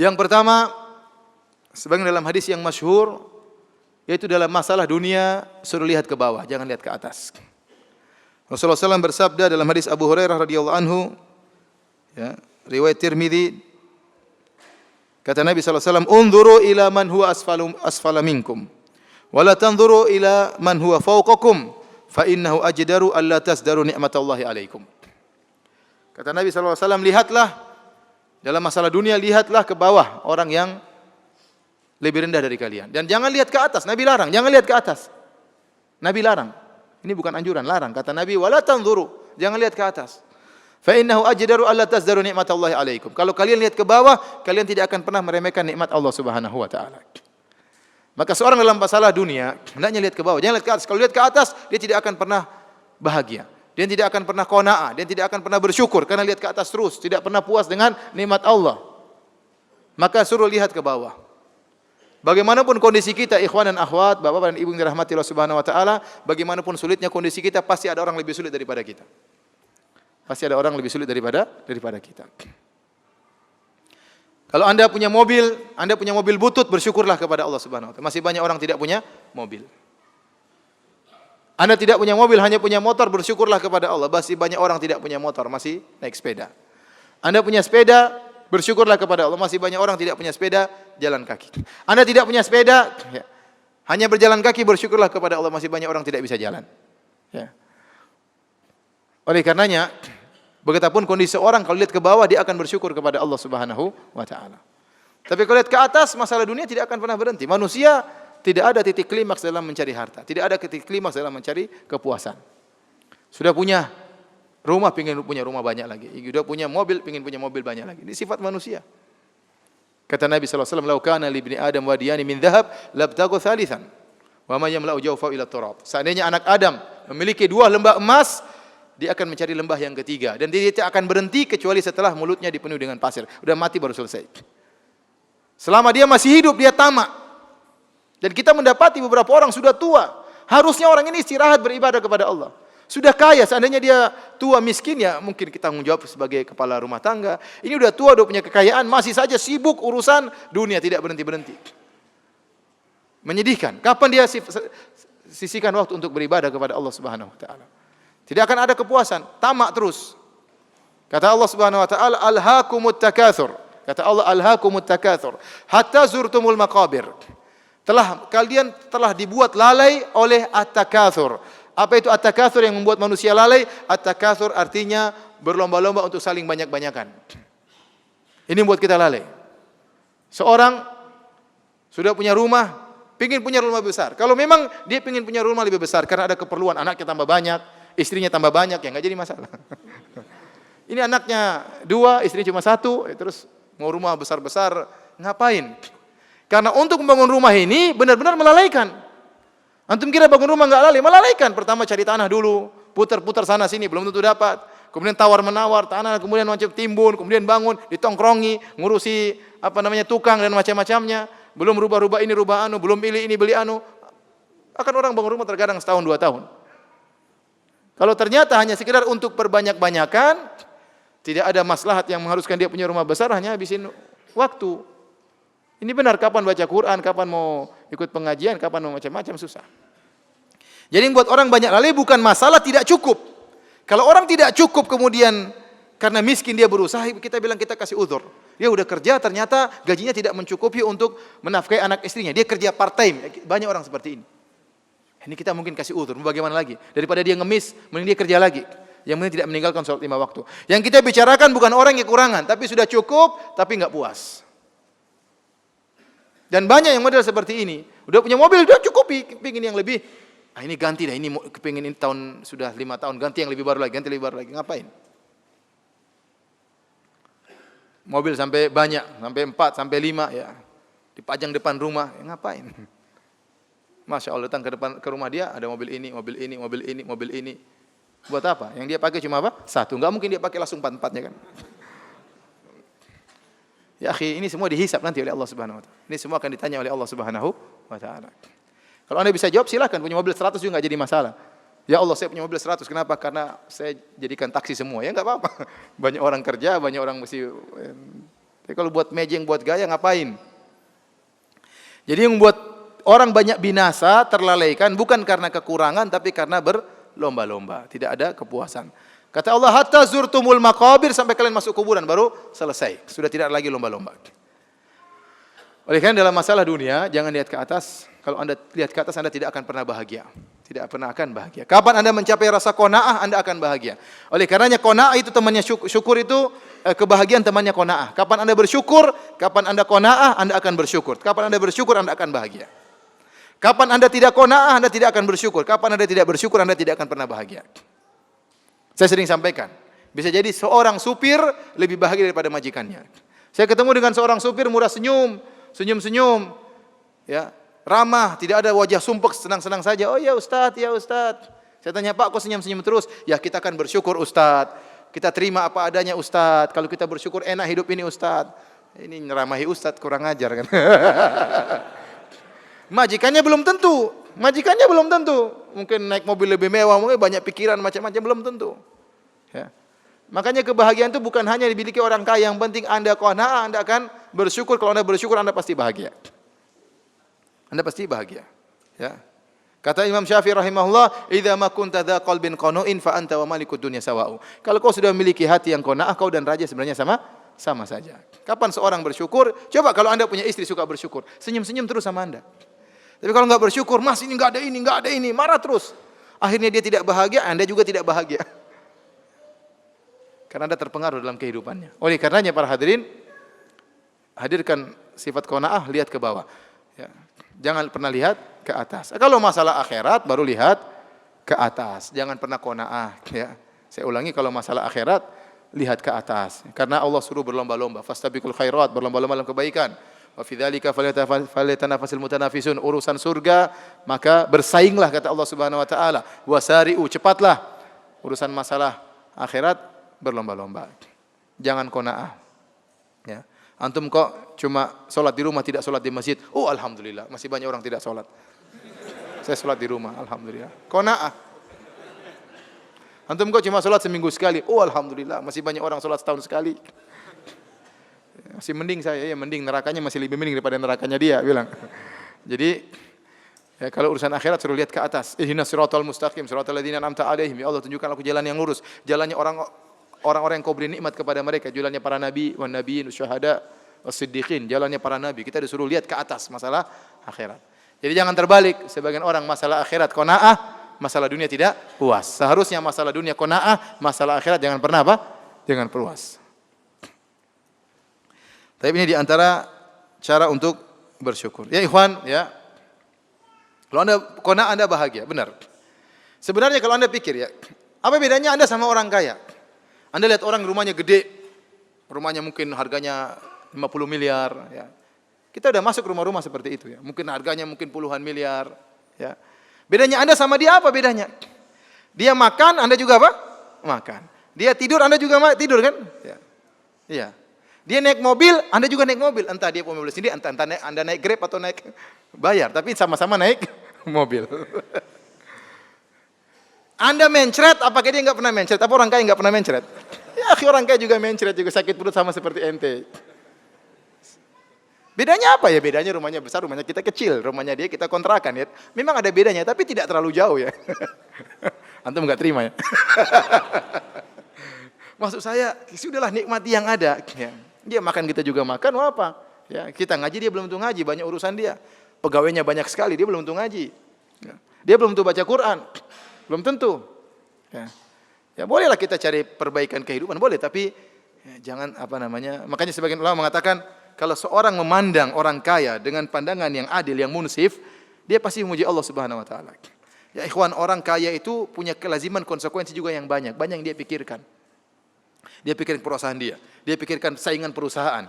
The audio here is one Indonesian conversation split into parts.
Yang pertama, sebagaimana dalam hadis yang masyhur, yaitu dalam masalah dunia suruh lihat ke bawah, jangan lihat ke atas. Rasulullah SAW bersabda dalam hadis Abu Hurairah radhiyallahu anhu, ya, riwayat Tirmidzi, kata Nabi SAW, "Unzuru ila man huwa asfala minkum, wa la tanzuru ila man huwa fawqakum, fa innahu ajdaru alla tasdaru ni'matallahi alaikum." Kata Nabi SAW, lihatlah dalam masalah dunia, lihatlah ke bawah orang yang lebih rendah dari kalian. Dan jangan lihat ke atas. Nabi larang, jangan lihat ke atas. Nabi larang. Ini bukan anjuran, larang. Kata Nabi, wala tanzuru, jangan lihat ke atas. Fa innahu ajdaru alla tasdaru ni'matallahi alaikum. Kalau kalian lihat ke bawah, kalian tidak akan pernah meremehkan nikmat Allah Subhanahu wa taala. Maka seorang dalam masalah dunia, hendaknya lihat ke bawah, jangan lihat ke atas. Kalau lihat ke atas, dia tidak akan pernah bahagia. Dia tidak akan pernah qanaah, dia tidak akan pernah bersyukur karena lihat ke atas terus, tidak pernah puas dengan nikmat Allah. Maka suruh lihat ke bawah. Bagaimanapun kondisi kita, ikhwan dan akhwat, bapak dan ibu yang dirahmati Allah Subhanahu wa taala, bagaimanapun sulitnya kondisi kita, pasti ada orang lebih sulit daripada kita. Pasti ada orang lebih sulit daripada kita. Kalau Anda punya mobil butut, bersyukurlah kepada Allah Subhanahu wa taala. Masih banyak orang tidak punya mobil. Anda tidak punya mobil, hanya punya motor, bersyukurlah kepada Allah. Masih banyak orang tidak punya motor, masih naik sepeda. Anda punya sepeda, bersyukurlah kepada Allah. Masih banyak orang tidak punya sepeda, jalan kaki. Anda tidak punya sepeda, ya, hanya berjalan kaki, bersyukurlah kepada Allah. Masih banyak orang tidak bisa jalan. Ya. Oleh karenanya, betapapun kondisi orang, kalau lihat ke bawah, dia akan bersyukur kepada Allah Subhanahu wa taala. Tapi kalau lihat ke atas, masalah dunia tidak akan pernah berhenti. Manusia tidak ada titik klimaks dalam mencari harta. Tidak ada titik klimaks dalam mencari kepuasan. Sudah punya rumah, ingin punya rumah banyak lagi. Sudah punya mobil, ingin punya mobil banyak lagi. Ini sifat manusia. Kata Nabi SAW, "Lau kana li ibni Adam wadiyani min dhahab, labtaghu thalithan. Wa ma yamla'u jawfahu ila turab." Seandainya anak Adam memiliki 2 lembah emas, dia akan mencari lembah yang ketiga. Dan dia tidak akan berhenti kecuali setelah mulutnya dipenuhi dengan pasir. Udah mati baru selesai. Selama dia masih hidup, dia tamak. Dan kita mendapati beberapa orang sudah tua. Harusnya orang ini istirahat beribadah kepada Allah. Sudah kaya, seandainya dia tua miskin, ya mungkin kita tanggung jawab sebagai kepala rumah tangga. Ini udah tua, udah punya kekayaan, masih saja sibuk urusan dunia, tidak berhenti-berhenti. Menyedihkan. Kapan dia sisihkan waktu untuk beribadah kepada Allah Subhanahu wa taala? Tidak akan ada kepuasan, tamak terus. Kata Allah Subhanahu wa taala, "Alhaakumut takatsur." Kata Allah, "Alhaakumut takatsur hatta zurtumul maqabir." Kalian telah dibuat lalai oleh at-takatsur. Apa itu at-takatsur yang membuat manusia lalai? At-takatsur artinya berlomba-lomba untuk saling banyak-banyakan. Ini membuat kita lalai. Seorang sudah punya rumah, ingin punya rumah besar. Kalau memang dia ingin punya rumah lebih besar karena ada keperluan, anaknya tambah banyak, istrinya tambah banyak, ya enggak jadi masalah. Ini anaknya 2, istrinya cuma 1, terus mau rumah besar-besar, ngapain? Karena untuk membangun rumah ini benar-benar melalaikan. Antum kira bangun rumah enggak lalai? Melalaikan. Pertama cari tanah dulu, putar-putar sana sini, belum tentu dapat. Kemudian tawar-menawar tanah, kemudian macam timbun, kemudian bangun, ditongkrongi, ngurusi tukang dan macam-macamnya. Belum rubah-rubah ini, rubah anu, belum beli ini, beli anu. Akan orang bangun rumah terkadang setahun 2 tahun. Kalau ternyata hanya sekedar untuk perbanyak-banyakan, tidak ada maslahat yang mengharuskan dia punya rumah besar, hanya habisin waktu. Ini benar, kapan baca Quran, kapan mau ikut pengajian, kapan mau macam-macam, susah. Jadi yang buat orang banyak lalai bukan masalah tidak cukup. Kalau orang tidak cukup kemudian karena miskin dia berusaha, kita bilang kita kasih uzur. Dia udah kerja, ternyata gajinya tidak mencukupi untuk menafkahi anak istrinya. Dia kerja part time, banyak orang seperti ini. Ini kita mungkin kasih uzur, bagaimana lagi? Daripada dia ngemis, mending dia kerja lagi. Yang penting tidak meninggalkan sholat 5 waktu. Yang kita bicarakan bukan orang yang kekurangan, tapi sudah cukup, tapi enggak puas. Dan banyak yang model seperti ini. Udah punya mobil, udah cukupi, pingin yang lebih. Ini ganti dah, ini kepingin ini tahun sudah 5 tahun, ganti yang lebih baru lagi, ganti lebih baru lagi. Ngapain? Mobil sampai banyak, sampai 4, sampai 5 ya. Dipajang depan rumah, ya ngapain? Masya Allah, datang ke rumah dia ada mobil ini, mobil ini, mobil ini, mobil ini. Buat apa? Yang dia pakai cuma apa? 1. Enggak mungkin dia pakai langsung 4-4-nya kan. Ya akhi, ini semua dihisab nanti oleh Allah Subhanahu wa taala. Ini semua akan ditanya oleh Allah Subhanahu wa taala. Kalau Anda bisa jawab silakan, punya mobil 100 juga enggak jadi masalah. Ya Allah, saya punya mobil 100, kenapa? Karena saya jadikan taksi semua. Ya enggak apa-apa. Banyak orang kerja, banyak orang mesti Tapi kalau buat mejeng, buat gaya ngapain? Jadi yang membuat orang banyak binasa, terlalaikan bukan karena kekurangan tapi karena berlomba-lomba, tidak ada kepuasan. Kata Allah, hatta zurtumul maqabir, sampai kalian masuk kuburan baru selesai. Sudah tidak lagi lomba-lomba. Oleh karena dalam masalah dunia, jangan lihat ke atas. Kalau Anda lihat ke atas, Anda tidak akan pernah bahagia. Tidak pernah akan bahagia. Kapan Anda mencapai rasa qanaah, Anda akan bahagia. Oleh karenanya qanaah itu temannya syukur itu kebahagiaan temannya qanaah. Kapan Anda bersyukur, kapan Anda qanaah, Anda akan bersyukur. Kapan Anda bersyukur, Anda akan bahagia. Kapan Anda tidak qanaah, Anda tidak akan bersyukur. Kapan Anda tidak bersyukur, Anda tidak akan pernah bahagia. Saya sering sampaikan, bisa jadi seorang supir lebih bahagia daripada majikannya. Saya ketemu dengan seorang supir murah senyum-senyum, ya, ramah, tidak ada wajah sumpek, senang-senang saja. Oh ya Ustaz, ya Ustaz. Saya tanya, Pak, kok senyum-senyum terus? Ya kita akan bersyukur Ustaz. Kita terima apa adanya Ustaz. Kalau kita bersyukur enak hidup ini Ustaz. Ini nyeramahi Ustaz, kurang ajar kan. Majikannya belum tentu. Mungkin naik mobil lebih mewah, mungkin banyak pikiran macam-macam, belum tentu. Ya. Makanya kebahagiaan itu bukan hanya dimiliki orang kaya, yang penting Anda qanaah, Anda akan bersyukur. Kalau Anda bersyukur, Anda pasti bahagia. Anda pasti bahagia. Ya. Kata Imam Syafi'i rahimahullah, "Idza ma kunta dza qalbin qanu'in fa anta wa malikud dunya sawa'u." Kalau kau sudah memiliki hati yang qanaah, kau dan raja sebenarnya sama saja. Kapan seorang bersyukur? Coba kalau Anda punya istri suka bersyukur, senyum-senyum terus sama Anda. Tapi kalau enggak bersyukur, Mas ini enggak ada ini, marah terus. Akhirnya dia tidak bahagia, Anda juga tidak bahagia. Karena Anda terpengaruh dalam kehidupannya. Oleh karenanya para hadirin, hadirkan sifat qanaah, lihat ke bawah. Ya. Jangan pernah lihat ke atas. Kalau masalah akhirat baru lihat ke atas. Jangan pernah qanaah, ya. Saya ulangi, kalau masalah akhirat lihat ke atas. Karena Allah suruh berlomba-lomba, fastabiqul khairat, berlomba-lomba dalam kebaikan. Wa fi dzalika falyatanafasul mutanafisun, urusan surga maka bersainglah kata Allah Subhanahu wa taala. Wasari'u, cepatlah. Urusan masalah akhirat berlomba-lomba. Jangan qanaah. Ya. Antum kok cuma sholat di rumah, tidak sholat di masjid. Oh alhamdulillah, masih banyak orang tidak sholat. Saya sholat di rumah, alhamdulillah. Qanaah. Antum kok cuma sholat seminggu sekali. Oh alhamdulillah, masih banyak orang sholat setahun sekali. Masih mending saya, ya mending, nerakanya masih lebih mending daripada nerakanya dia, bilang. Jadi ya, kalau urusan akhirat suruh lihat ke atas. Ihdinas siratal mustaqim, siratal ladzina an'amta 'alaihim. Ya Allah, tunjukkan aku jalan yang lurus, jalannya orang-orang yang kau beri nikmat kepada mereka, jalannya para nabi, wan nabiyyin, syuhada, was-siddiqin, jalannya para nabi. Kita disuruh lihat ke atas masalah akhirat. Jadi jangan terbalik, sebagian orang masalah akhirat qanaah, masalah dunia tidak puas. Seharusnya masalah dunia qanaah, masalah akhirat jangan pernah apa? Jangan puas. Tapi ini diantara cara untuk bersyukur. Ya ikhwan, ya. Kalau Anda qanaah, Anda bahagia, benar. Sebenarnya kalau Anda pikir ya, apa bedanya Anda sama orang kaya? Anda lihat orang rumahnya gede, rumahnya mungkin harganya 50 miliar, ya. Kita udah masuk rumah-rumah seperti itu ya. Mungkin harganya mungkin puluhan miliar, ya. Bedanya Anda sama dia apa bedanya? Dia makan, Anda juga apa? Makan. Dia tidur, Anda juga tidur kan? Ya. Iya. Dia naik mobil, Anda juga naik mobil. Entah dia punya mobil sendiri, entah Anda naik Grab atau naik bayar, tapi sama-sama naik mobil. Anda mencret, apakah dia enggak pernah mencret? Apa orang kaya enggak pernah mencret? Ya, orang kaya juga mencret, juga sakit perut sama seperti ente. Bedanya apa ya? Bedanya rumahnya besar, rumahnya kita kecil, rumahnya dia kita kontrakan ya. Memang ada bedanya, tapi tidak terlalu jauh ya. Antum enggak terima ya? Maksud saya, sudahlah nikmati yang ada. Ya. Dia makan, kita juga makan, apa? Ya, kita ngaji, dia belum tentu ngaji, banyak urusan dia. Pegawainya banyak sekali, dia belum tentu ngaji. Ya. Dia belum tentu baca Quran. Belum tentu. Ya. Ya bolehlah kita cari perbaikan kehidupan, boleh, tapi ya, jangan makanya sebagian ulama mengatakan kalau seorang memandang orang kaya dengan pandangan yang adil, yang munsif, dia pasti memuji Allah Subhanahu wa taala. Ya ikhwan, orang kaya itu punya kelaziman konsekuensi juga yang banyak yang dia pikirkan. Dia pikirkan perusahaan dia pikirkan saingan perusahaan.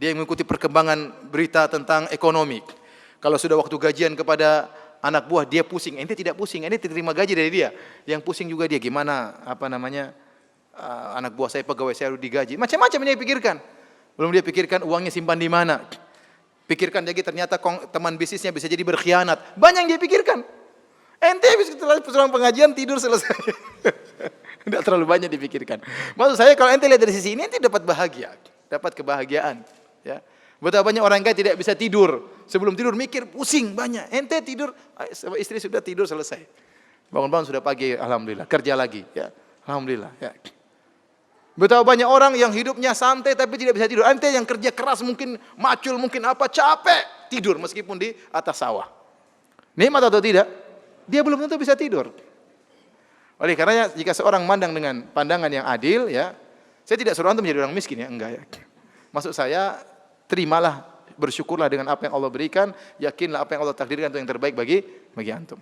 Dia mengikuti perkembangan berita tentang ekonomi. Kalau sudah waktu gajian kepada anak buah, dia pusing. Ente tidak pusing, ente terima gaji dari dia. Yang pusing juga dia, gimana anak buah saya, pegawai saya harus digaji. Macam-macam dia pikirkan. Belum dia pikirkan uangnya simpan di mana. Pikirkan lagi ternyata teman bisnisnya bisa jadi berkhianat. Banyak yang dia pikirkan. Ente setelah pulang pengajian tidur selesai. Tidak terlalu banyak dipikirkan. Maksud saya kalau ente lihat dari sisi ini, ente dapat bahagia. dapat kebahagiaan. Ya. Betapa banyak orang kaya tidak bisa tidur. Sebelum tidur mikir pusing banyak. Ente tidur, istri sudah tidur selesai. Bangun-bangun sudah pagi, alhamdulillah. Kerja lagi, ya. Alhamdulillah. Ya. Betapa banyak orang yang hidupnya santai tapi tidak bisa tidur. Ente yang kerja keras mungkin macul, mungkin apa, capek tidur meskipun di atas sawah. Nikmat atau tidak? Dia belum tentu bisa tidur. Oleh karenanya jika seorang memandang dengan pandangan yang adil, ya, saya tidak suruh antum menjadi orang miskin, ya, enggak, ya. Maksud saya, terimalah, bersyukurlah dengan apa yang Allah berikan, yakinlah apa yang Allah takdirkan itu yang terbaik bagi antum.